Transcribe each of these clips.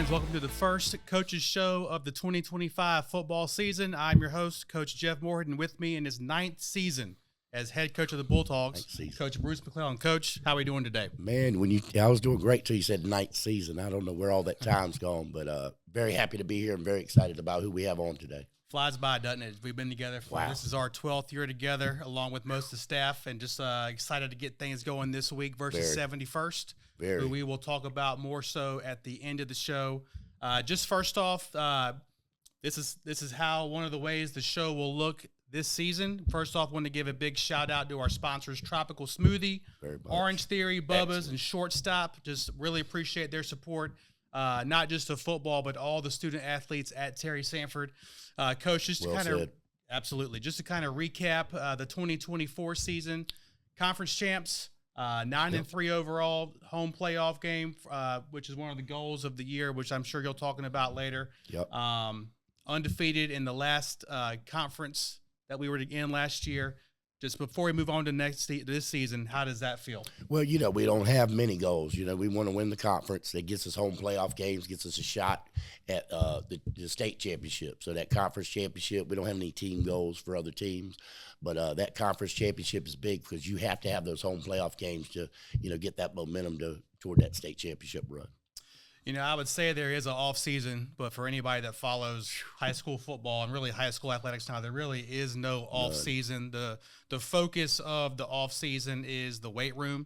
Bulldogs. Welcome to the first Coaches Show of the 2025 football season. I'm your host, Coach Jeff Morehead, and with me in his ninth season as head coach of the Bulldogs, Coach Bruce McClelland. Coach, how are we doing today? Man, I was doing great till you said ninth season. I don't know where all that time's gone, but very happy to be here and very excited about who we have on today. Flies by, doesn't it? We've been together for This is our 12th year together, along with most of the staff, and just excited to get things going this week versus 71st, who we will talk about more so at the end of the show. Just first off, this is how one of the ways the show will look this season. First off, want to give a big shout out to our sponsors, Tropical Smoothie, Orange Theory, Bubba's, and Shortstop. Just really appreciate their support, not just of football, but all the student athletes at Terry Sanford. Coach, just to kind of recap the 2024 season, conference champs, 9-3 overall, home playoff game, which is one of the goals of the year, which I'm sure you'll talking about later. Undefeated in the last conference that we were in last year. Just before we move on to this season, how does that feel? Well, we don't have many goals. We want to win the conference. That gets us home playoff games, gets us a shot at the state championship. So that conference championship, we don't have any team goals for other teams. But that conference championship is big because you have to have those home playoff games to, get that momentum toward that state championship run. I would say there is an off season, but for anybody that follows high school football and really high school athletics now, there really is no off season. The focus of the off season is the weight room.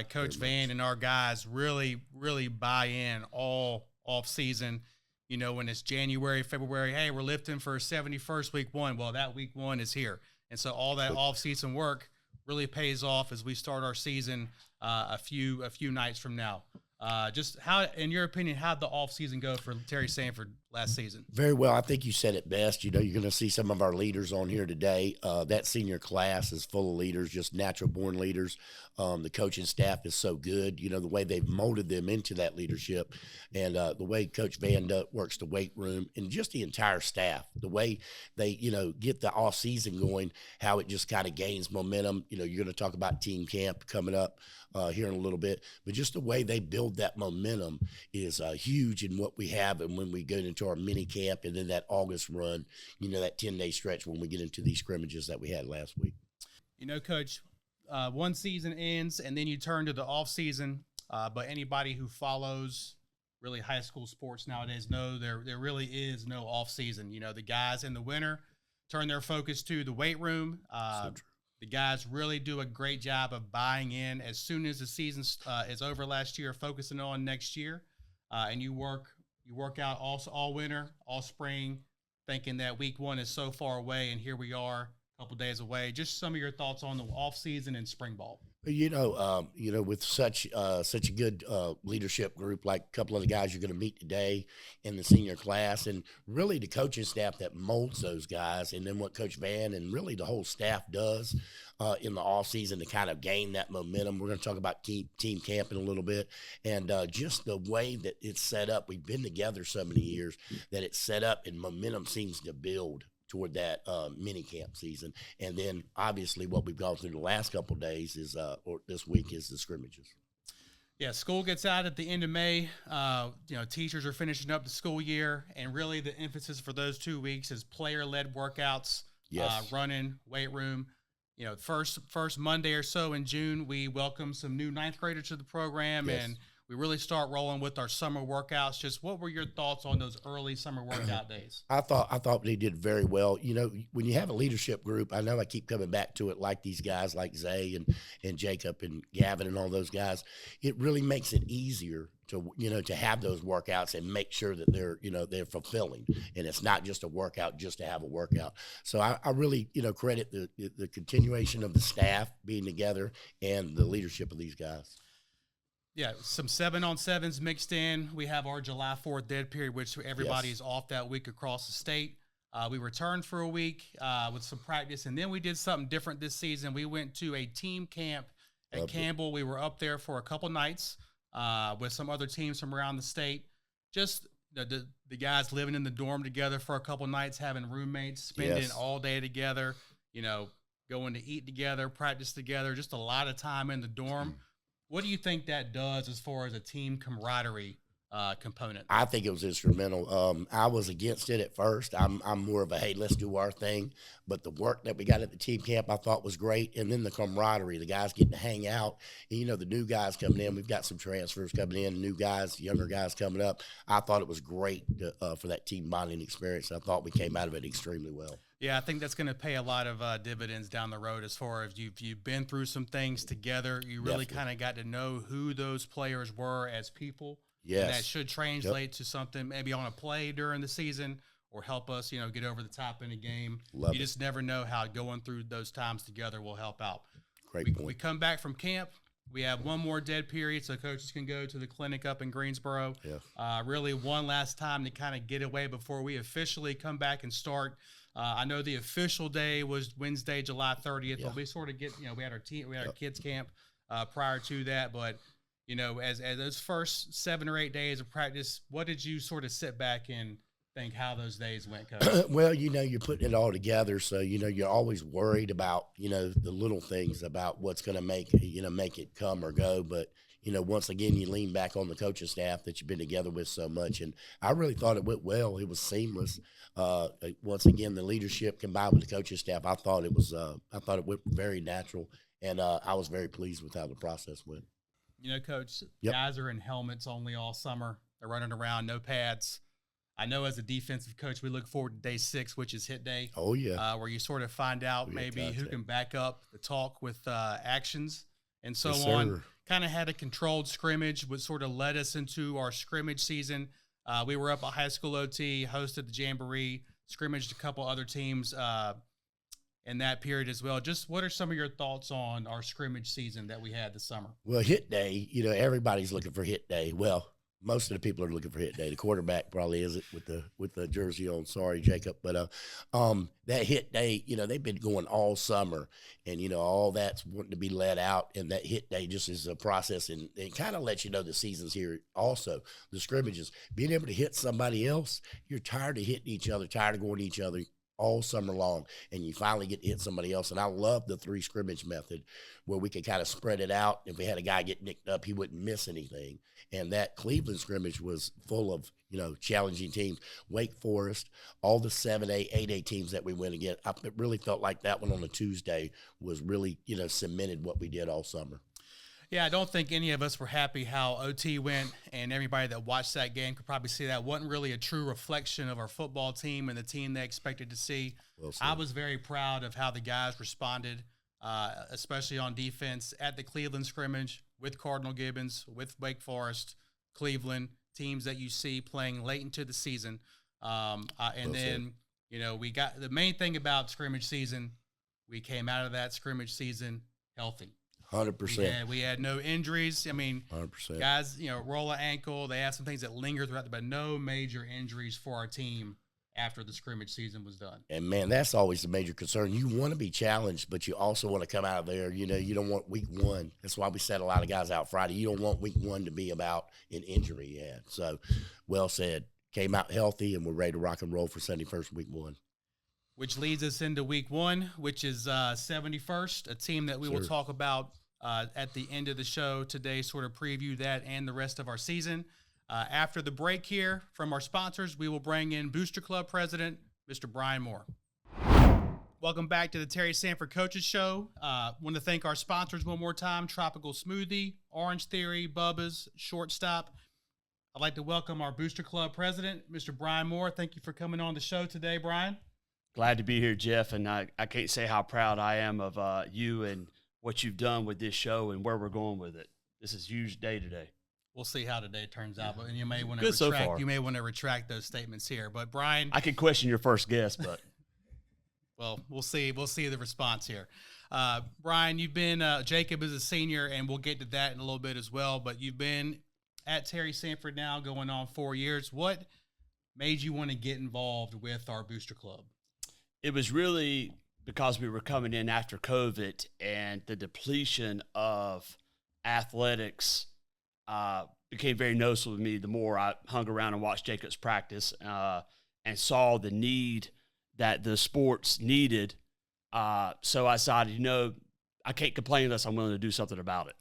Coach Van and our guys really, really buy in all off season. When it's January, February, hey, we're lifting for 71st week one. Well, that week one is here. And so all that off season work really pays off as we start our season a few nights from now. Just how, in your opinion, how'd the offseason go for Terry Sanford last season? Very well. I think you said it best. You're going to see some of our leaders on here today. That senior class is full of leaders, just natural-born leaders. The coaching staff is so good. The way they've molded them into that leadership and the way Coach Van works the weight room and just the entire staff, the way they, get the off-season going, how it just kind of gains momentum. You're going to talk about team camp coming up here in a little bit, but just the way they build that momentum is huge in what we have. And when we go into our mini camp and then that August run, that 10-day stretch when we get into these scrimmages that we had last week. Coach, one season ends and then you turn to the off season. But anybody who follows really high school sports nowadays know there really is no off season. The guys in the winter turn their focus to the weight room. The guys really do a great job of buying in as soon as the season is over last year, focusing on next year. And you work out all winter, all spring, thinking that week one is so far away, and here we are a couple days away. Just some of your thoughts on the off season and spring ball. With such a good leadership group, like a couple of the guys you're going to meet today in the senior class, and really the coaching staff that molds those guys, and then what Coach Van and really the whole staff does in the off season to kind of gain that momentum. We're going to talk about team camp in a little bit, and just the way that it's set up. We've been together so many years that it's set up, and momentum seems to build toward that mini camp season. And then obviously what we've gone through the last couple of days is, or this week, is the scrimmages. Yeah, school gets out at the end of May. Teachers are finishing up the school year, and really the emphasis for those 2 weeks is player-led workouts, running, weight room. First Monday or so in June, we welcome some new ninth graders to the program, and we really start rolling with our summer workouts. Just what were your thoughts on those early summer workout days? I thought they did very well. When you have a leadership group, I know I keep coming back to it, like these guys like Zay and Jacob and Gavin and all those guys, it really makes it easier to have those workouts and make sure that they're fulfilling, and it's not just a workout just to have a workout. So I really credit the continuation of the staff being together and the leadership of these guys. Yeah, some 7-on-7s mixed in. We have our July 4th dead period, which everybody's off that week across the state. We returned for a week with some practice, and then we did something different this season. We went to a team camp at Campbell. We were up there for a couple nights with some other teams from around the state. Just the guys living in the dorm together for a couple nights, having roommates, spending all day together, going to eat together, practice together, just a lot of time in the dorm. What do you think that does as far as a team camaraderie component? I think it was instrumental. I was against it at first. I'm more of a, hey, let's do our thing. But the work that we got at the team camp I thought was great. And then the camaraderie, the guys getting to hang out. And, the new guys coming in. We've got some transfers coming in, new guys, younger guys coming up. I thought it was great for that team bonding experience. I thought we came out of it extremely well. Yeah, I think that's going to pay a lot of dividends down the road as far as you've been through some things together. You really kind of got to know who those players were as people. Yes. And that should translate to something maybe on a play during the season or help us, get over the top in a game. You just never know how going through those times together will help out. Great point. We come back from camp. We have one more dead period so coaches can go to the clinic up in Greensboro. Yeah. Really one last time to kind of get away before we officially come back and start. I know the official day was Wednesday, July 30th, but we sort of get, we had our kids camp prior to that, but as those first 7 or 8 days of practice, what did you sort of sit back and think how those days went, Coach? Well, you're putting it all together, so you're always worried about the little things about what's going to make it come or go. But once again, you lean back on the coaching staff that you've been together with so much, and I really thought it went well. It was seamless. Once again, the leadership combined with the coaching staff, I thought it went very natural, and I was very pleased with how the process went. Coach, guys are in helmets only all summer. They're running around, no pads. I know as a defensive coach, we look forward to day 6, which is hit day. Oh, yeah. Where you sort of find out maybe who can back up the talk with actions and so yes, on. Sir. Kind of had a controlled scrimmage, which sort of led us into our scrimmage season. We were up at high school OT, hosted the Jamboree, scrimmaged a couple other teams in that period as well. Just what are some of your thoughts on our scrimmage season that we had this summer? Well, hit day, everybody's looking for hit day. Well, most of the people are looking for hit day. The quarterback probably isn't with the jersey on. Sorry, Jacob. But that hit day, they've been going all summer, and, all that's wanting to be let out. And that hit day just is a process, and it kind of lets you know the season's here also. The scrimmages, being able to hit somebody else, you're tired of hitting each other, tired of going to each other all summer long, and you finally get to hit somebody else. And I love the 3 scrimmage method where we could kind of spread it out. If we had a guy get nicked up, he wouldn't miss anything. And that Cleveland scrimmage was full of, challenging teams. Wake Forest, all the 7A, 8A teams that we went against. I really felt like that one on a Tuesday was really, cemented what we did all summer. Yeah, I don't think any of us were happy how OT went, and everybody that watched that game could probably see that wasn't really a true reflection of our football team and the team they expected to see. Well, I was very proud of how the guys responded, especially on defense at the Cleveland scrimmage with Cardinal Gibbons, with Wake Forest, Cleveland, teams that you see playing late into the season. We got the main thing about scrimmage season, we came out of that scrimmage season healthy. 100%. We had no injuries. I mean, 100%. Guys, roll an ankle. They have some things that linger throughout, but no major injuries for our team after the scrimmage season was done. And, man, that's always the major concern. You want to be challenged, but you also want to come out of there. You don't want week 1. That's why we set a lot of guys out Friday. You don't want week 1 to be about an injury yet. So, well said. Came out healthy, and we're ready to rock and roll for 71st week 1. Which leads us into week 1, which is 71st, a team that we will talk about at the end of the show today, sort of preview that and the rest of our season. After the break here from our sponsors, we will bring in Booster Club President, Mr. Brian Moore. Welcome back to the Terry Sanford Coaches Show. Want to thank our sponsors one more time, Tropical Smoothie, Orange Theory, Bubba's, Shortstop. I'd like to welcome our Booster Club President, Mr. Brian Moore. Thank you for coming on the show today, Brian. Glad to be here, Jeff, and I can't say how proud I am of you and what you've done with this show and where we're going with it. This is a huge day today. We'll see how today turns out, but you may want to retract. So you may want to retract those statements here. But Brian, I could question your first guess, but well, we'll see. We'll see the response here. Brian, you've been Jacob is a senior, and we'll get to that in a little bit as well. But you've been at Terry Sanford now, going on 4 years. What made you want to get involved with our Booster Club? It was really because we were coming in after COVID, and the depletion of athletics became very noticeable to me the more I hung around and watched Jacob's practice and saw the need that the sports needed. So I decided, I can't complain unless I'm willing to do something about it.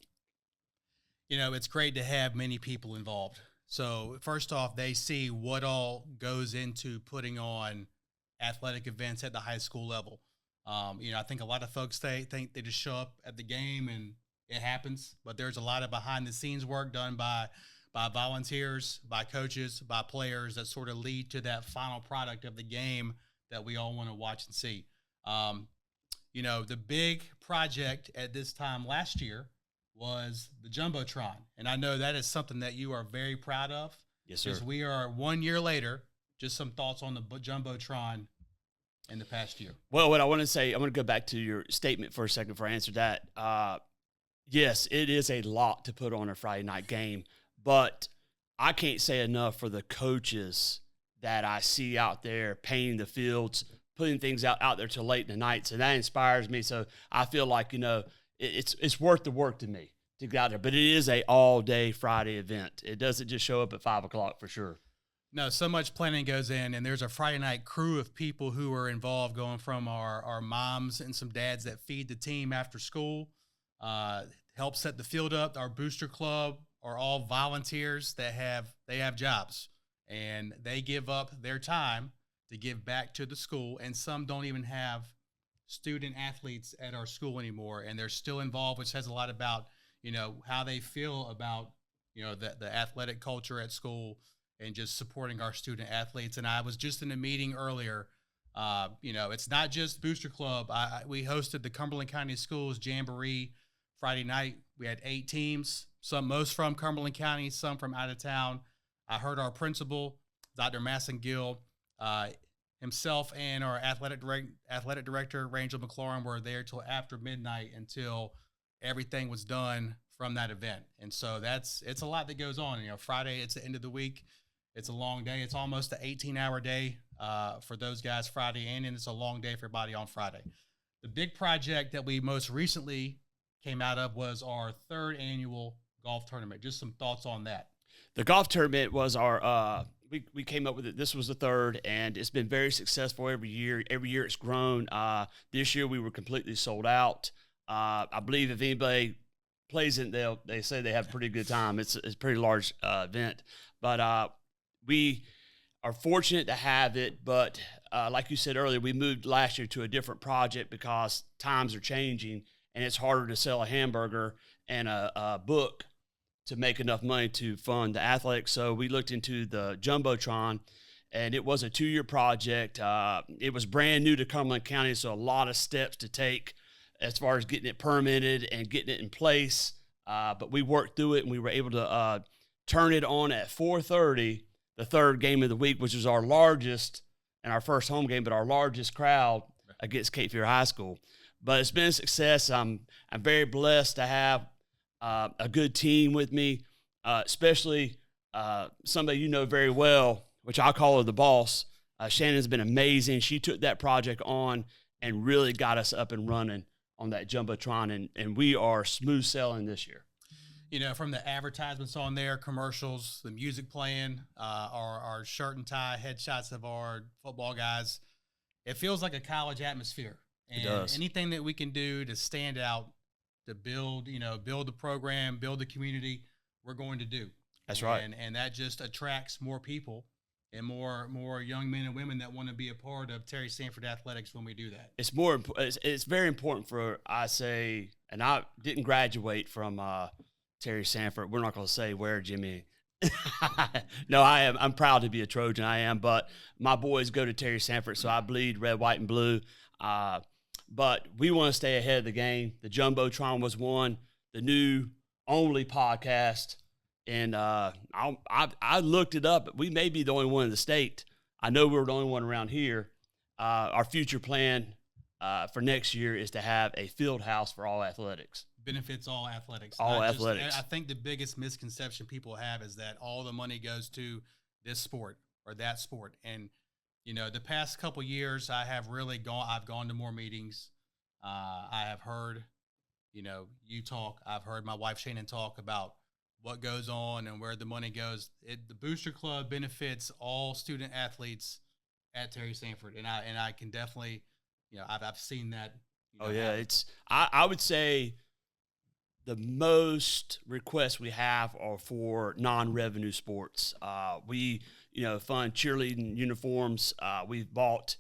It's great to have many people involved. So first off, they see what all goes into putting on athletic events at the high school level. I think a lot of folks think they just show up at the game and it happens, but there's a lot of behind the scenes work done by volunteers, by coaches, by players that sort of lead to that final product of the game that we all want to watch and see. The big project at this time last year was the Jumbotron. And I know that is something that you are very proud of. Yes, sir. Because we are 1 year later. Just some thoughts on the Jumbotron in the past year. Well, what I want to say, I'm going to go back to your statement for a second before I answer that. Yes, it is a lot to put on a Friday night game, but I can't say enough for the coaches that I see out there painting the fields, putting things out there till late in the night. So that inspires me. So I feel like, it's worth the work to me to get out there. But it is a all-day Friday event. It doesn't just show up at 5 o'clock for sure. No, so much planning goes in, and there's a Friday night crew of people who are involved, going from our moms and some dads that feed the team after school, help set the field up. Our booster club are all volunteers that have jobs, and they give up their time to give back to the school, and some don't even have student athletes at our school anymore, and they're still involved, which says a lot about, how they feel about, the athletic culture at school and just supporting our student athletes. And I was just in a meeting earlier. It's not just Booster Club. We hosted the Cumberland County Schools Jamboree Friday night. We had 8 teams, most from Cumberland County, some from out of town. I heard our principal, Dr. Massengill, himself and our athletic director, Rangel McClelland, were there till after midnight until everything was done from that event. And so it's a lot that goes on. Friday, it's the end of the week. It's a long day. It's almost an 18-hour day for those guys Friday, and it's a long day for everybody on Friday. The big project that we most recently came out of was our 3rd annual golf tournament. Just some thoughts on that. The golf tournament was our we came up with it. This was the 3rd, and it's been very successful every year. Every year it's grown. This year we were completely sold out. I believe if anybody plays it, they say they have a pretty good time. It's a pretty large event, but we are fortunate to have it. But like you said earlier, we moved last year to a different project because times are changing, and it's harder to sell a hamburger and a book to make enough money to fund the athletics. So we looked into the Jumbotron, and it was a 2-year project. It was brand new to Cumberland County, so a lot of steps to take as far as getting it permitted and getting it in place. But we worked through it, and we were able to turn it on at 4:30, the 3rd game of the week, which was our largest and our first home game, but our largest crowd against Cape Fear High School. But it's been a success. I'm very blessed to have a good team with me, especially somebody very well, which I call her the boss. Shannon's been amazing. She took that project on and really got us up and running on that Jumbotron, and we are smooth sailing this year. From the advertisements on there, commercials, the music playing, our shirt and tie headshots of our football guys, it feels like a college atmosphere. And it does. Anything that we can do to stand out, to build the program, build the community, we're going to do. That's right. And that just attracts more people and more young men and women that want to be a part of Terry Sanford Athletics when we do that. It's very important for, I say, and I didn't graduate from Terry Sanford. We're not going to say where, Jimmy. No, I am. I'm proud to be a Trojan. I am. But my boys go to Terry Sanford, so I bleed red, white, and blue. But we want to stay ahead of the game. The Jumbotron was one, the new only podcast. And I looked it up. We may be the only one in the state. I know we're the only one around here. Our future plan for next year is to have a field house for all athletics. Benefits all athletics. All athletics. I think the biggest misconception people have is that all the money goes to this sport or that sport. And, the past couple years, I've gone to more meetings. I have heard, you talk. I've heard my wife Shannon talk about what goes on and where the money goes. The Booster Club benefits all student athletes at Terry Sanford. And I can definitely, I've seen that. Happen. It's, I would say the most requests we have are for non-revenue sports. We, fund cheerleading uniforms. We've bought,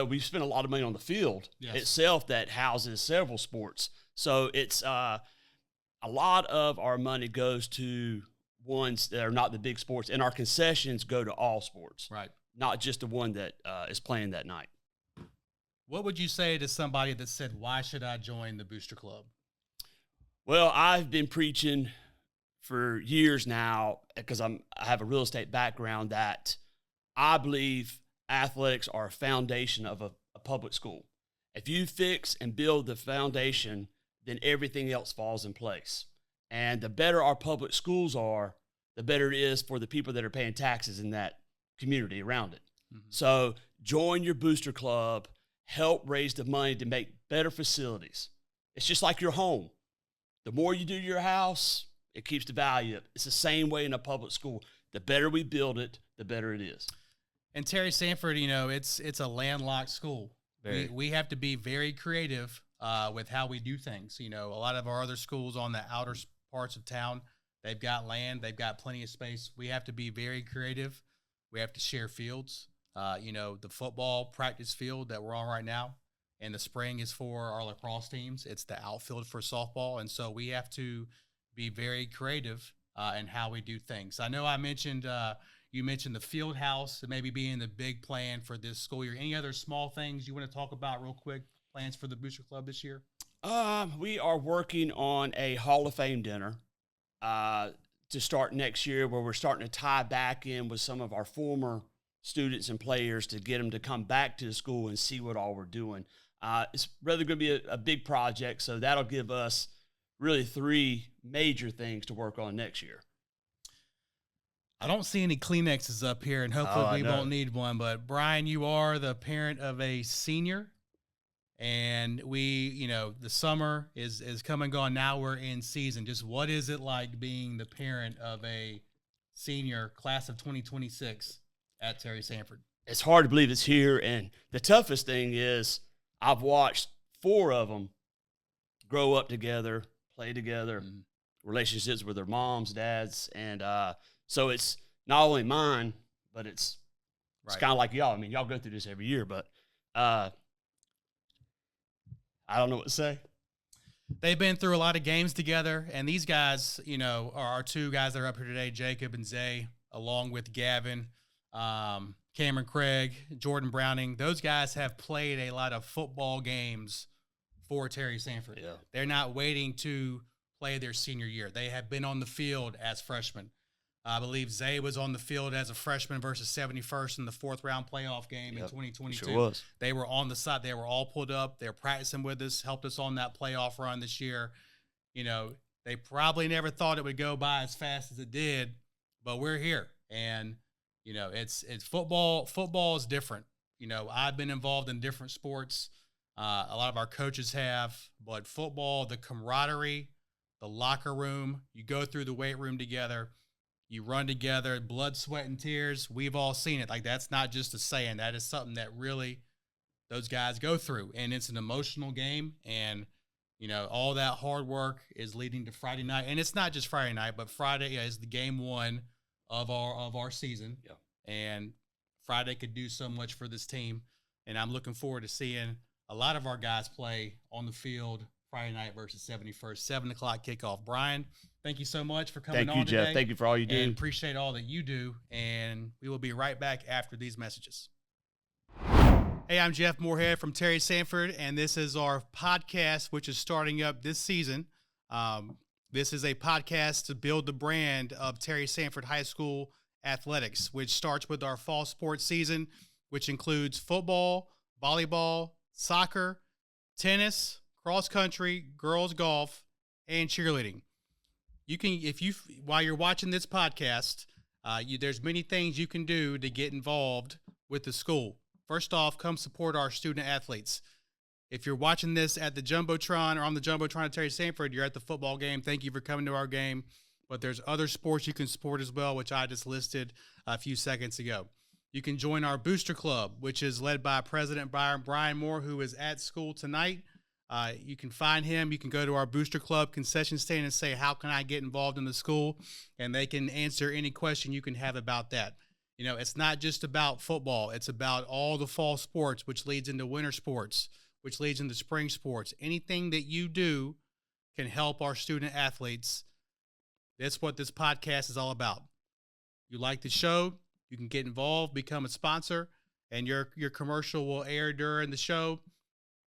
we've spent a lot of money on the field itself that houses several sports. So it's a lot of our money goes to ones that are not the big sports, and our concessions go to all sports, right? Not just the one that is playing that night. What would you say to somebody that said, why should I join the Booster Club? Well, I've been preaching for years now because I have a real estate background that I believe athletics are a foundation of a public school. If you fix and build the foundation, then everything else falls in place. And the better our public schools are, the better it is for the people that are paying taxes in that community around it. Mm-hmm. So join your Booster Club. Help raise the money to make better facilities. It's just like your home. The more you do your house, it keeps the value up. It's the same way in a public school. The better we build it, the better it is. And Terry Sanford, it's a landlocked school. We have to be very creative with how we do things. A lot of our other schools on the outer parts of town, they've got land, they've got plenty of space. We have to be very creative. We have to share fields. The football practice field that we're on right now in the spring is for our lacrosse teams. It's the outfield for softball. And so we have to be very creative in how we do things. I know you mentioned the field house and maybe being the big plan for this school year. Any other small things you want to talk about real quick, plans for the Booster Club this year? We are working on a Hall of Fame dinner to start next year, where we're starting to tie back in with some of our former students and players to get them to come back to the school and see what all we're doing. It's really going to be a big project, so that'll give us really 3 major things to work on next year. I don't see any Kleenexes up here, and hopefully we won't need one, but Brian, you are the parent of a senior, and the summer is come and gone. Now we're in season. Just what is it like being the parent of a senior class of 2026 at Terry Sanford? It's hard to believe it's here, and the toughest thing is I've watched 4 of them grow up together, play together, relationships with their moms, dads, and so it's not only mine, but it's kind of like y'all. I mean, y'all go through this every year, but I don't know what to say. They've been through a lot of games together, and these guys, are our 2 guys that are up here today, Jacob and Zay, along with Gavin, Cameron Craig, Jordan Browning. Those guys have played a lot of football games for Terry Sanford. Yeah. They're not waiting to play their senior year. They have been on the field as freshmen. I believe Zay was on the field as a freshman versus 71st in the 4th-round playoff game in 2022. Sure was. They were on the side. They were all pulled up. They were practicing with us, helped us on that playoff run this year. They probably never thought it would go by as fast as it did, but we're here. And, it's football. Football is different. I've been involved in different sports. A lot of our coaches have, but football, the camaraderie, the locker room, you go through the weight room together, you run together, blood, sweat, and tears. We've all seen it. Like, that's not just a saying. That is something that really those guys go through. And it's an emotional game. And, all that hard work is leading to Friday night. And it's not just Friday night, but Friday is the game 1 of our season. Yeah. And Friday could do so much for this team. And I'm looking forward to seeing a lot of our guys play on the field Friday night versus 71st, 7 o'clock kickoff. Brian, thank you so much for coming on today. Thank you, Jeff. Thank you for all you do. And appreciate all that you do. And we will be right back after these messages. Hey, I'm Jeff Morehead from Terry Sanford, and this is our podcast, which is starting up this season. This is a podcast to build the brand of Terry Sanford High School athletics, which starts with our fall sports season, which includes football, volleyball, soccer, tennis, cross country, girls golf, and cheerleading. You can, while you're watching this podcast, there's many things you can do to get involved with the school. First off, come support our student athletes. If you're watching this at the Jumbotron or on the Jumbotron at Terry Sanford, you're at the football game. Thank you for coming to our game. But there's other sports you can support as well, which I just listed a few seconds ago. You can join our Booster Club, which is led by President Brian Moore, who is at school tonight. You can find him. You can go to our Booster Club concession stand and say, how can I get involved in the school? And they can answer any question you can have about that. You know, it's not just about football. It's about all the fall sports, which leads into winter sports, which leads into spring sports. Anything that you do can help our student athletes. That's what this podcast is all about. You like the show, you can get involved, become a sponsor, and your commercial will air during the show,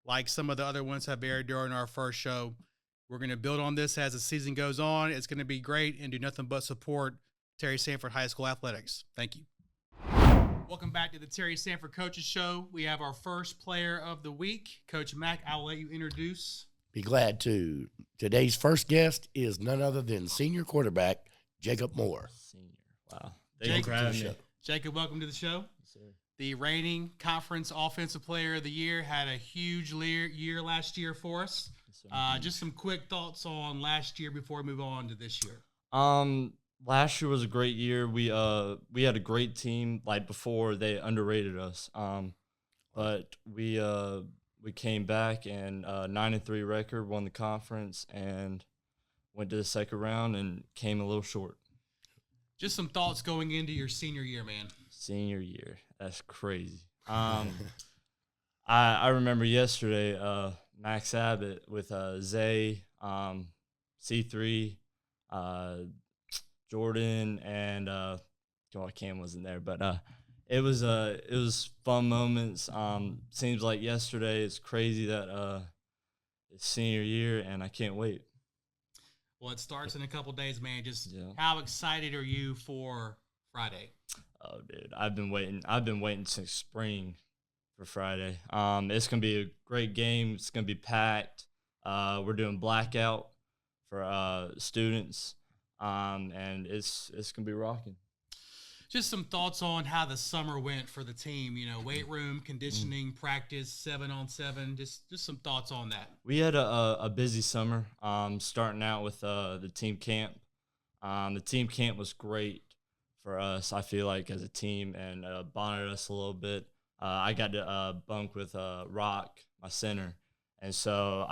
like some of the other ones have aired during our first show. We're going to build on this as the season goes on. It's going to be great and do nothing but support Terry Sanford High School athletics. Thank you. Welcome back to the Terry Sanford Coaches Show. We have our first player of the week. Coach Mack, I'll let you introduce. Be glad to. Today's first guest is none other than senior quarterback Jacob Moore. Senior. Wow. Thank you for having me. Jacob, welcome to the show. Yes, sir. The reigning conference offensive player of the year, had a huge year last year for us. Yes, just some quick thoughts on last year before we move on to this year. Last year was a great year. We had a great team. Like before, they underrated us. But we came back and 9-3 record, won the conference, and went to the second round and came a little short. Just some thoughts going into your senior year, man. Senior year, that's crazy. I remember yesterday, Max Abbott with Zay, C3, Jordan, and Cam wasn't there, but it was fun moments. Seems like yesterday. It's crazy that it's senior year, and I can't wait. Well, it starts in a couple days, man. How excited are you for Friday? Oh, dude, I've been waiting since spring for Friday. It's gonna be a great game. It's gonna be packed. We're doing blackout for students, and it's gonna be rocking. Just some thoughts on how the summer went for the team. You know, weight room, conditioning, practice, 7-on-7. Just some thoughts on that. We had a busy summer. Starting out with the team camp. The team camp was great for us, I feel like, as a team, and bonded us a little bit. I got to bunk with Rock, my center, and so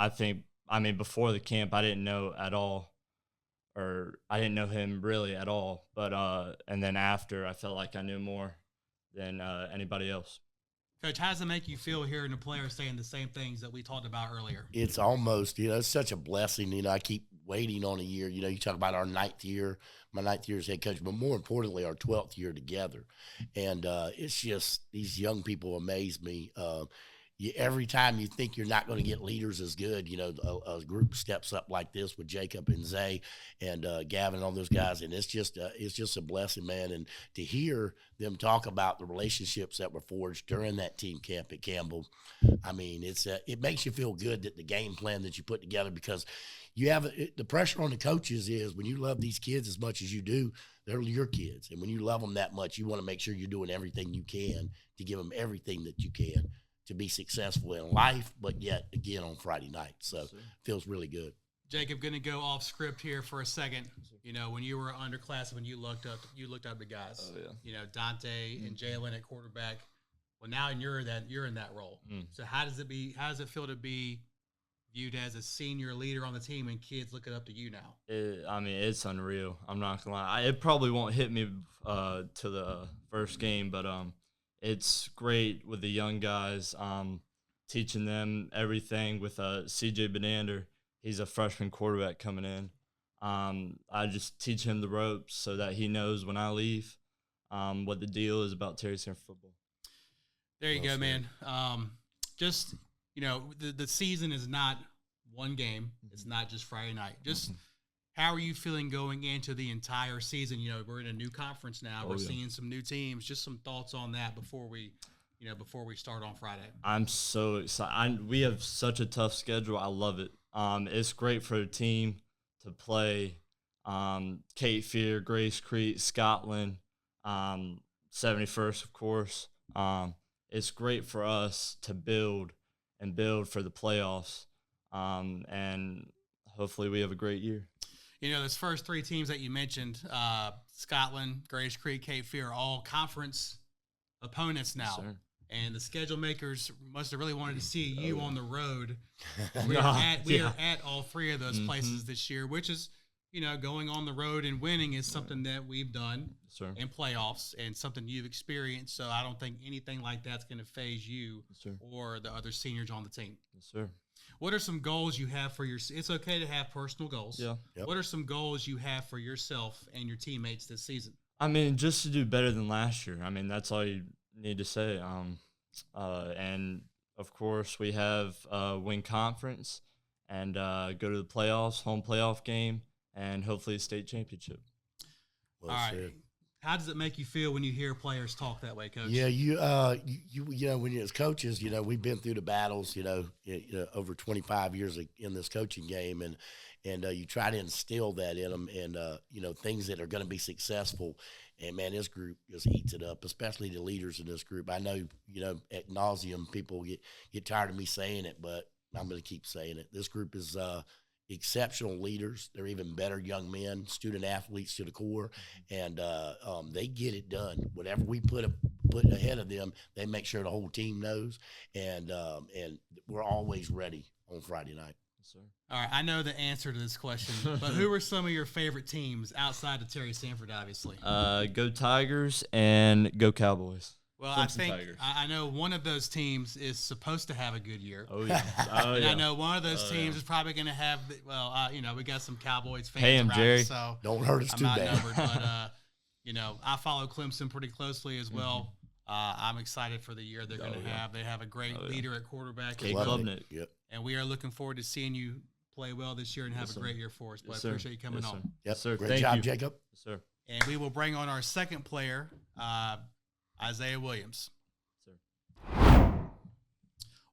before the camp, I didn't know at all. Or I didn't know him really at all, but and then after, I felt like I knew more than anybody else. Coach, how does it make you feel hearing the players saying the same things that we talked about earlier? It's almost, it's such a blessing. I keep waiting on a year. You talk about our ninth year, my ninth year as head coach, but more importantly, our 12th year together. And it's just, these young people amaze me. Every time you think you're not going to get leaders as good, a group steps up like this with Jacob and Zay and Gavin and all those guys, and it's just a blessing, man. And to hear them talk about the relationships that were forged during that team camp at Campbell, I mean, it makes you feel good that the game plan that you put together, because you have the pressure on the coaches is when you love these kids as much as you do, they're your kids, and when you love them that much, you want to make sure you're doing everything you can to give them everything that you can to be successful in life, but yet again on Friday night. So feels really good. Jacob, going to go off script here for a second. When you were underclassmen, you looked up the guys. Oh, yeah. Dante and Jalen at quarterback. Well, now you're in that role. So how does it feel to be viewed as a senior leader on the team and kids looking up to you now? It's unreal. I'm not gonna lie. It probably won't hit me to the first game, but it's great with the young guys, teaching them everything with CJ Benander. He's a freshman quarterback coming in. I just teach him the ropes so that he knows when I leave what the deal is about Terry Sanford football. There you go, man. The season is not one game. It's not just Friday night. How are you feeling going into the entire season? We're in a new conference now. We're seeing some new teams. Just some thoughts on that before we start on Friday. I'm so excited. We have such a tough schedule. I love it. It's great for a team to play Cape Fear, Grace Creek, Scotland, 71st, of course. It's great for us to build for the playoffs, and hopefully we have a great year. Those first three teams that you mentioned, Scotland, Grace Creek, Cape Fear, are all conference opponents now. And the schedule makers must have really wanted to see you on the road. We are at all three of those places this year, which is, going on the road and winning is something that we've done in playoffs and something you've experienced. So I don't think anything like that's going to phase you or the other seniors on the team. Yes, sir. What are some goals you have for it's okay to have personal goals. Yeah. Yep. What are some goals you have for yourself and your teammates this season? I mean, just to do better than last year. I mean, that's all you need to say. And of course, we have win conference and go to the playoffs, home playoff game, and hopefully a state championship. Well all right. said. How does it make you feel when you hear players talk that way, Coach? Yeah, when you're as coaches, we've been through the battles, over 25 years in this coaching game, and you try to instill that in them, and things that are going to be successful. And man, this group just eats it up, especially the leaders in this group. I know, ad nauseum people get tired of me saying it, but I'm going to keep saying it. This group is exceptional leaders. They're even better young men, student athletes to the core, and they get it done. Whatever we put ahead of them, they make sure the whole team knows, and we're always ready on Friday night. Yes, sir. All right, I know the answer to this question, but who are some of your favorite teams outside of Terry Sanford, obviously? Go Tigers and go Cowboys. Well, I think I know one of those teams is supposed to have a good year. Oh, yeah. And I know one of those teams is probably going to have, we got some Cowboys fans Hey, around Jerry. us, so Don't hurt us I'm too not bad. numbered. But, I follow Clemson pretty closely as well. I'm excited for the year they're going to have. They have a great leader at quarterback. Kate Well. Klubnik. Yep. And we are looking forward to seeing you play well this year and have a great year for us. But Yes, I appreciate you coming Yes, on. sir. Yep. Sir, Great thank job, you. Jacob. Yes, sir. And we will bring on our second player, Isiah Williams. Sir.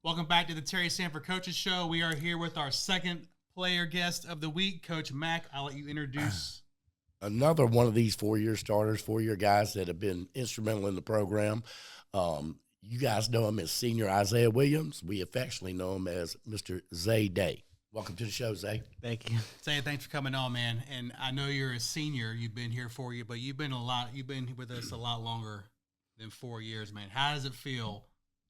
Welcome back to the Terry Sanford Coaches Show. We are here with our second player guest of the week, Coach Mack. I'll let you introduce. Another one of these 4-year starters, 4-year guys that have been instrumental in the program. You guys know him as Senior Isiah Williams. We affectionately know him as Mr. Zay Day. Welcome to the show, Zay. Thank you. Zay, thanks for coming on, man. And I know you're a senior. You've been here for you, but you've been with us a lot longer than 4 years, man. How does it feel?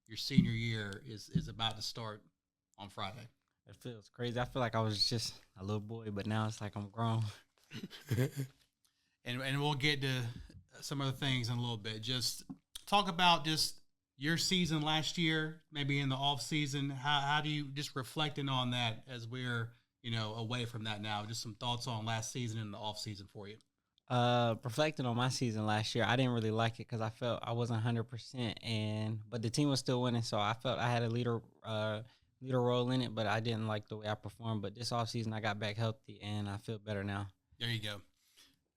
Your senior year is about to start on Friday. It feels crazy. I feel like I was just a little boy, but now it's like I'm grown. And we'll get to some other things in a little bit. Just talk about just your season last year, maybe in the off season. How do you just reflecting on that as we're away from that now? Just some thoughts on last season and the off season for you. Reflecting on my season last year, I didn't really like it because I felt I wasn't 100%, but the team was still winning, so I felt I had a leader role in it, but I didn't like the way I performed. But this offseason, I got back healthy, and I feel better now. There you go.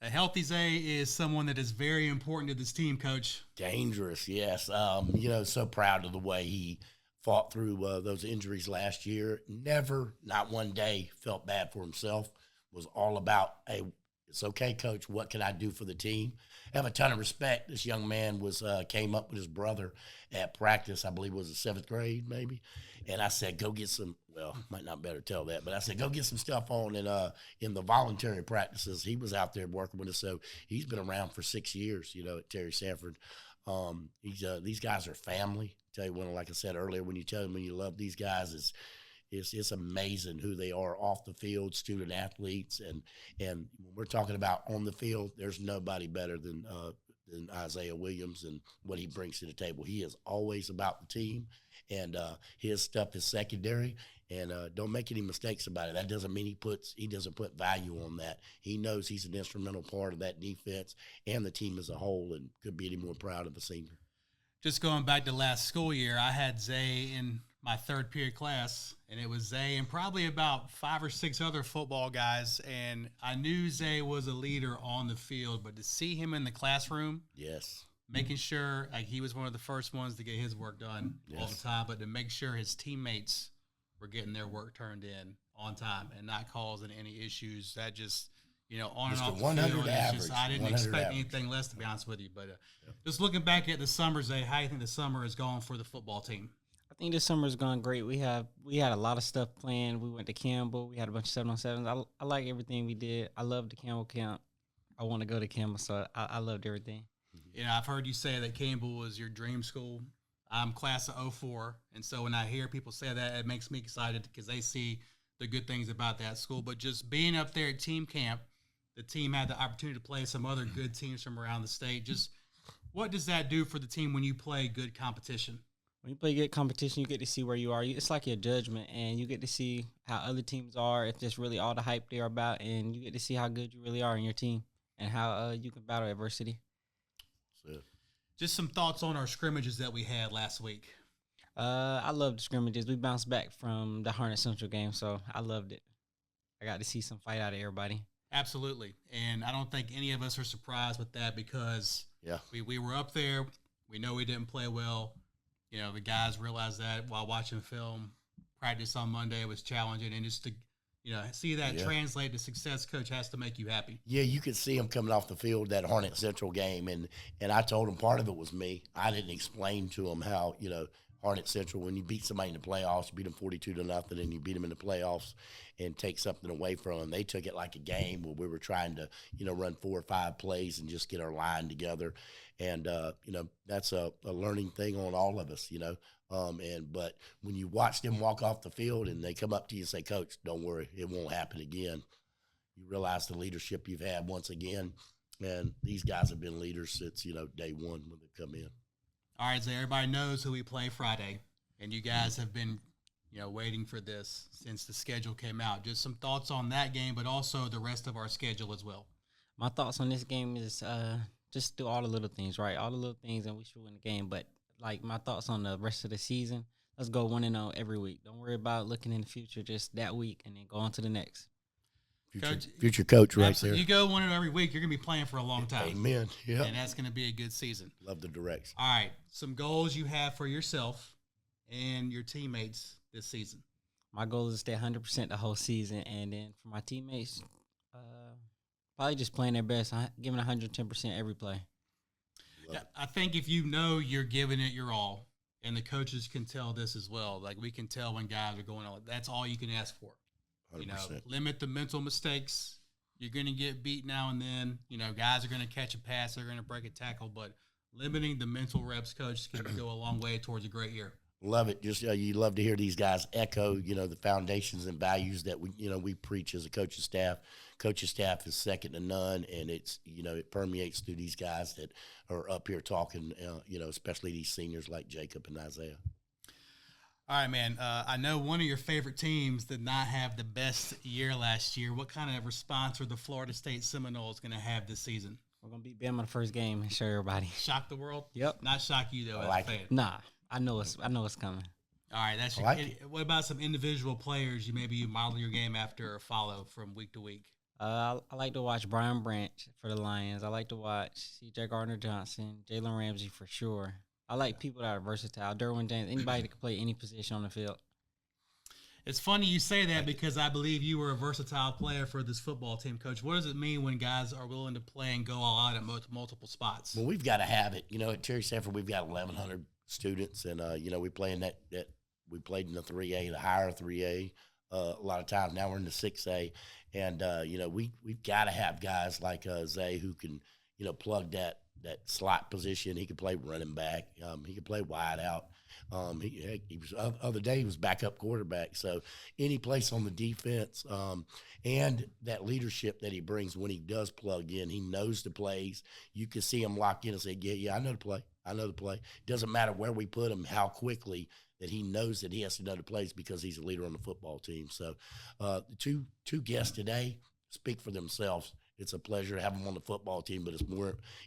A healthy Zay is someone that is very important to this team, Coach. Dangerous, yes. So proud of the way he fought through those injuries last year. Never, not one day, felt bad for himself. Was all about, hey, it's okay, Coach. What can I do for the team? I have a ton of respect. This young man came up with his brother at practice. I believe it was the 7th grade, maybe. And I said, go get some. Well, might not better tell that, but I said, go get some stuff on in the voluntary practices. He was out there working with us, so he's been around for 6 years. At Terry Sanford. These guys are family. Tell you one, like I said earlier, when you tell them when you love these guys, it's amazing who they are off the field, student athletes, and when we're talking about on the field, there's nobody better than Isiah Williams and what he brings to the table. He is always about the team, and his stuff is secondary. And don't make any mistakes about it. That doesn't mean he doesn't put value on that. He knows he's an instrumental part of that defense and the team as a whole, and couldn't be any more proud of a senior. Just going back to last school year, I had Zay in my 3rd period class, and it was Zay and probably about 5 or 6 other football guys, and I knew Zay was a leader on the field, but to see him in the classroom, Yes, making sure he was one of the first ones to get his work done all the time, but to make sure his teammates were getting their work turned in on time and not causing any issues. That just, on and off the field, I didn't expect anything less, to be honest with you. But just looking back at the summer, Zay, how do you think the summer has gone for the football team? I think this summer's gone great. We had a lot of stuff planned. We went to Campbell. We had a bunch of 7-on-7s. I like everything we did. I love the Campbell camp. I want to go to Campbell, so I loved everything. I've heard you say that Campbell was your dream school. I'm class of 04, and so when I hear people say that, it makes me excited because they see the good things about that school. But just being up there at team camp, the team had the opportunity to play some other good teams from around the state. Just what does that do for the team when you play good competition? When you play good competition, you get to see where you are. It's like your judgment, and you get to see how other teams are, if that's really all the hype they're about, and you get to see how good you really are in your team and how you can battle adversity. So. Just some thoughts on our scrimmages that we had last week. I love the scrimmages. We bounced back from the Harnett Central game, so I loved it. I got to see some fight out of everybody. Absolutely, and I don't think any of us are surprised with that because we were up there. We know we didn't play well. You know, the guys realized that while watching film. Practice on Monday was challenging, and just to, see that translate to success, Coach, has to make you happy. Yeah, you could see him coming off the field that Harnett Central game, and I told him part of it was me. I didn't explain to him how, Harnett Central, when you beat somebody in the playoffs, you beat them 42-0, and you beat them in the playoffs and take something away from them. They took it like a game where we were trying to, run 4 or 5 plays and just get our line together. And, that's a learning thing on all of us, but when you watch them walk off the field and they come up to you and say, Coach, don't worry, it won't happen again, you realize the leadership you've had once again. And these guys have been leaders since, day one when they come in. All right, so everybody knows who we play Friday, and you guys have been, waiting for this since the schedule came out. Just some thoughts on that game, but also the rest of our schedule as well. My thoughts on this game is just do all the little things, right? All the little things, and we should win the game. But, my thoughts on the rest of the season, let's go 1-0 every week. Don't worry about looking in the future, just that week, and then go on to the next. Future coach right absolutely. there. You go 1-0 every week, you're going to be playing for a long time. Amen. Yeah. And that's going to be a good season. Love the direction. All right, some goals you have for yourself and your teammates this season. My goal is to stay 100% the whole season, and then for my teammates, probably just playing their best, giving 110% every play. Yeah, I think if you're giving it your all, and the coaches can tell this as well, like we can tell when guys are going on, that's all you can ask for. 100%. Limit the mental mistakes. You're going to get beat now and then. Guys are going to catch a pass. They're going to break a tackle. But limiting the mental reps, Coach, can go a long way towards a great year. Love it. Just you love to hear these guys echo, the foundations and values that we preach as a coaching staff. Coaching staff is second to none, and it's it permeates through these guys that are up here talking. Especially these seniors like Jacob and Isiah. All right, man. I know one of your favorite teams did not have the best year last year. What kind of response are the Florida State Seminoles going to have this season? We're going to beat Bama the first game and show everybody. Shock the world? Yep. Not shock you, though, I like as a fan. it. Nah, I know it's coming. All right. That's what about some individual players you model your game after or follow from week to week? I like to watch Brian Branch for the Lions. I like to watch C.J. Gardner-Johnson, Jalen Ramsey for sure. I like people that are versatile. Derwin James, anybody that can play any position on the field. It's funny you say that because I believe you were a versatile player for this football team, Coach. What does it mean when guys are willing to play and go all out at multiple spots? Well, we've got to have it. At Terry Sanford, we've got 1,100 students, and we play in that we played in the 3A, the higher 3A. A lot of times now we're in the 6A, and we've got to have guys like Zay who can plug that slot position. He could play running back. He could play wide out. He was other day he was backup quarterback. So any place on the defense, and that leadership that he brings when he does plug in, he knows the plays. You can see him lock in and say, "Yeah, I know the play. I know the play." Doesn't matter where we put him, how quickly that he knows that he has to know the plays because he's a leader on the football team. So the two guests today speak for themselves. It's a pleasure to have them on the football team, but it's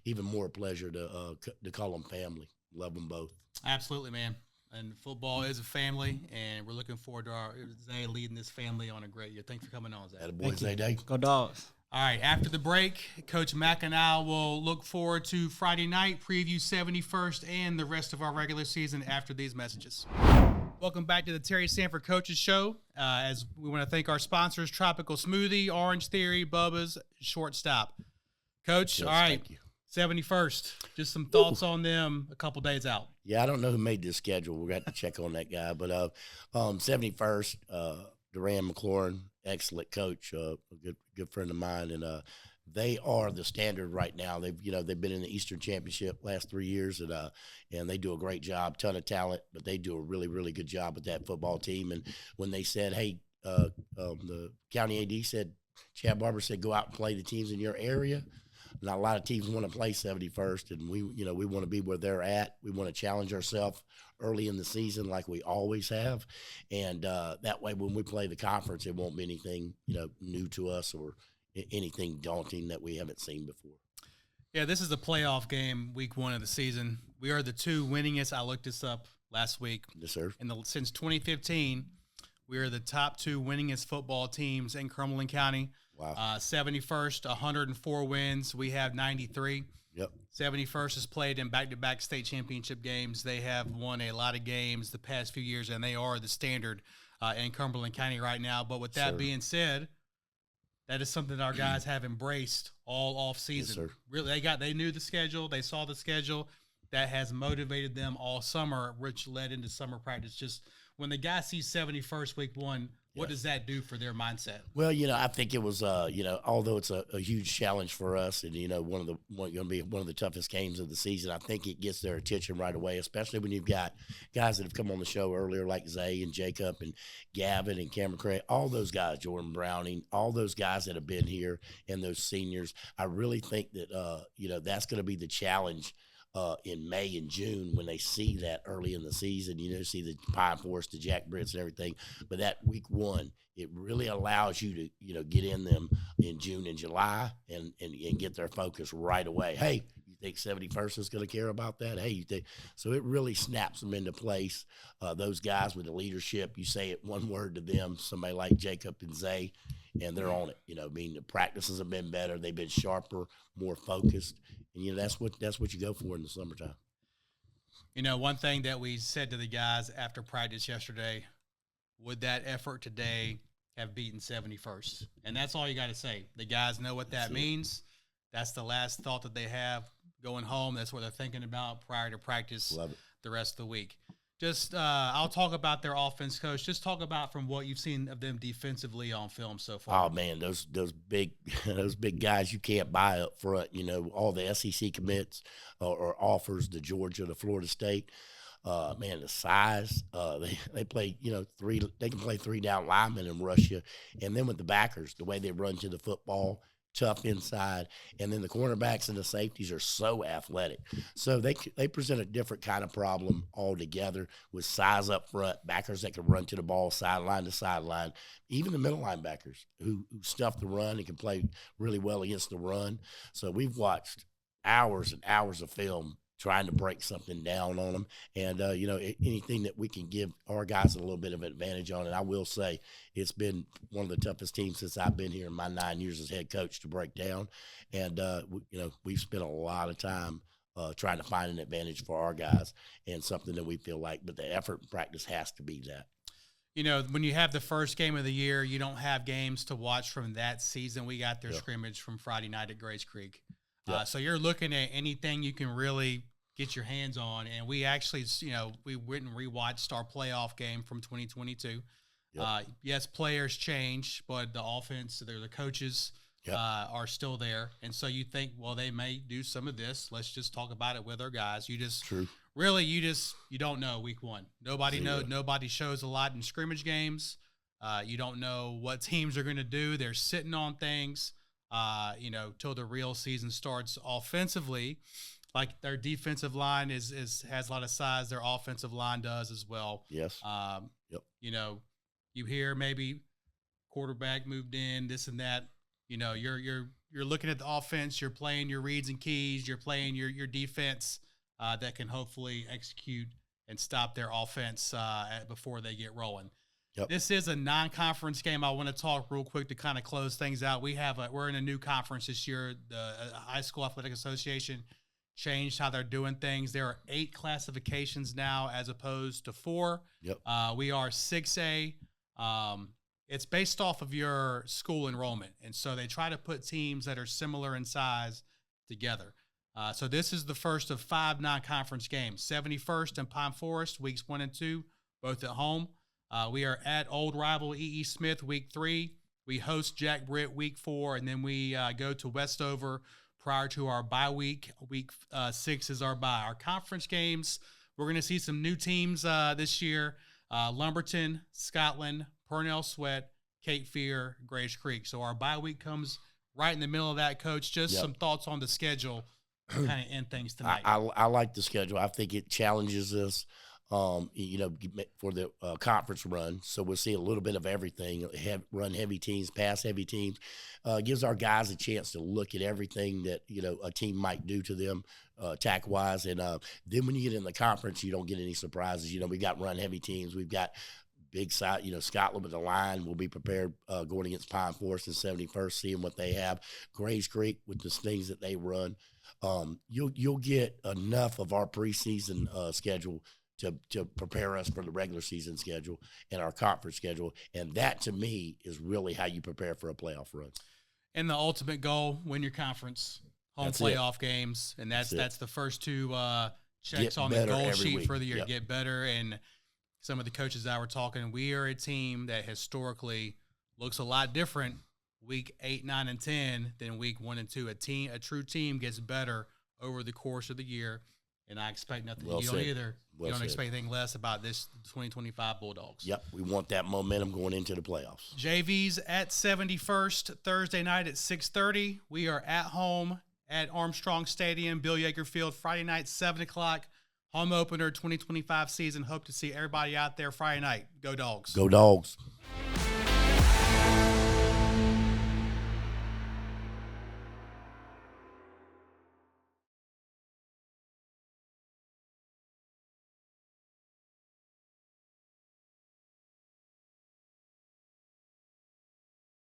even more a pleasure to call them family. Love them both. Absolutely, man. And football is a family, and we're looking forward to Zay leading this family on a great year. Thanks for coming on, Zay. Attaboy, Zay Day. Go Dogs. All right, after the break, Coach Mack and I will look forward to Friday night, preview 71st, and the rest of our regular season after these messages. Welcome back to the Terry Sanford Coaches Show. As we want to thank our sponsors, Tropical Smoothie, Orange Theory, Bubba's, Shortstop. Coach, Yes, all right, thank you. 71st. Just some thoughts on them a couple days out. Yeah, I don't know who made this schedule. We're going to have to check on that guy. But 71st, Duran McClelland, excellent coach, a good friend of mine. And they are the standard right now. They've been in the Eastern Championship last 3 years, and they do a great job. Ton of talent, but they do a really, really good job with that football team. And when they said, hey, the county AD said, Chad Barber said, go out and play the teams in your area. Not a lot of teams want to play 71st, and we want to be where they're at. We want to challenge ourselves early in the season like we always have, and that way when we play the conference, it won't be anything new to us or anything daunting that we haven't seen before. Yeah, this is the playoff game, week 1 of the season. We are the 2 winningest. I looked this up last week. Yes, sir. Since 2015, we are the top 2 winningest football teams in Cumberland County. Wow. 71st, 104 wins. We have 93. Yep. 71st has played in back-to-back state championship games. They have won a lot of games the past few years, and they are the standard in Cumberland County right now. But with that being said, that is something that our guys have embraced all off season. Yes, sir. Really, they knew the schedule. They saw the schedule. That has motivated them all summer, which led into summer practice. Just when the guy sees 71st week 1, what does that do for their mindset? Well, I think it was, although it's a huge challenge for us, and going to be one of the toughest games of the season, I think it gets their attention right away, especially when you've got guys that have come on the show earlier, like Zay and Jacob and Gavin and Cameron Craig, all those guys, Jordan Browning, all those guys that have been here, and those seniors. I really think that that's going to be the challenge in May and June when they see that early in the season, see the Pine Forest, the Jack Brits and everything. But that week 1, it really allows you to, get in them in June and July and get their focus right away. Hey, you think 71st is going to care about that? Hey, you think? So it really snaps them into place. Those guys with the leadership, you say it one word to them, somebody like Jacob and Zay, and they're on it. The practices have been better. They've been sharper, more focused. And, that's what you go for in the summertime. One thing that we said to the guys after practice yesterday, would that effort today have beaten 71st? And that's all you got to say. The guys know what that means. That's the last thought that they have going home. That's what they're thinking about prior to practice the rest of the week. Just I'll talk about their offense, Coach. Just talk about from what you've seen of them defensively on film so far. Oh man, those big guys you can't buy up front. All the SEC commits or offers, the Georgia, the Florida State. The size. They play 3. They can play 3 down linemen and rush you, and then with the backers, the way they run to the football. Tough inside, and then the cornerbacks and the safeties are so athletic. So they present a different kind of problem altogether with size up front, backers that can run to the ball sideline to sideline, even the middle linebackers who stuff the run and can play really well against the run. So we've watched hours and hours of film trying to break something down on them. And, anything that we can give our guys a little bit of advantage on. And I will say it's been one of the toughest teams since I've been here in my 9 years as head coach to break down. And, we've spent a lot of time trying to find an advantage for our guys and something that we feel like. But the effort and practice has to be that. When you have the first game of the year, you don't have games to watch from that season. We got their scrimmage from Friday night at Grace Creek. So you're looking at anything you can really get your hands on. And we actually, we went and rewatched our playoff game from 2022. Yes, players change, but the offense, the coaches are still there. And so you think, well, they may do some of this. Let's just talk about it with our guys. You don't know week 1. Nobody knows. Nobody shows a lot in scrimmage games. You don't know what teams are going to do. They're sitting on things. Till the real season starts. Offensively, like their defensive line has a lot of size. Their offensive line does as well. Yes. You hear maybe quarterback moved in, this and that. You're looking at the offense. You're playing your reads and keys. You're playing your defense that can hopefully execute and stop their offense before they get rolling. This is a non-conference game. I want to talk real quick to kind of close things out. We're in a new conference this year. The High School Athletic Association changed how they're doing things. There are 8 classifications now as opposed to 4. We are 6A. It's based off of your school enrollment, and so they try to put teams that are similar in size together. So this is the first of 5 non-conference games. 71st and Pine Forest, weeks 1 and 2, both at home. We are at old rival E.E. Smith, week 3. We host Jack Britt week 4, and then we go to Westover prior to our bye week. Week 6 is our bye. Our conference games, we're going to see some new teams this year. Lumberton, Scotland, Purnell Sweat, Cape Fear, Grays Creek. So our bye week comes right in the middle of that, Coach. Just some thoughts on the schedule to kind of end things tonight. I like the schedule. I think it challenges us, for the conference run. So we'll see a little bit of everything. Run heavy teams, pass heavy teams. Gives our guys a chance to look at everything that, a team might do to them attack-wise. And then when you get in the conference, you don't get any surprises. We got run heavy teams. We've got big side, Scotland with the line. We'll be prepared going against Pine Forest and 71st, seeing what they have. Grays Creek with the things that they run. You'll get enough of our preseason schedule to prepare us for the regular season schedule and our conference schedule. And that, to me, is really how you prepare for a playoff run. And the ultimate goal, win your conference, home playoff games. And that's the first two checks on the goal sheet for the year. Get better. And some of the coaches that were talking, we are a team that historically looks a lot different week 8, 9, and 10 than week 1 and 2. A true team gets better over the course of the year. And I expect nothing. You don't either. You don't expect anything less about this 2025 Bulldogs. Yep, we want that momentum going into the playoffs. JV's at 71st Thursday night at 6:30. We are at home at Armstrong Stadium, Bill Yeager Field, Friday night, 7 o'clock. Home opener 2025 season. Hope to see everybody out there Friday night. Go Dogs. Go Dogs.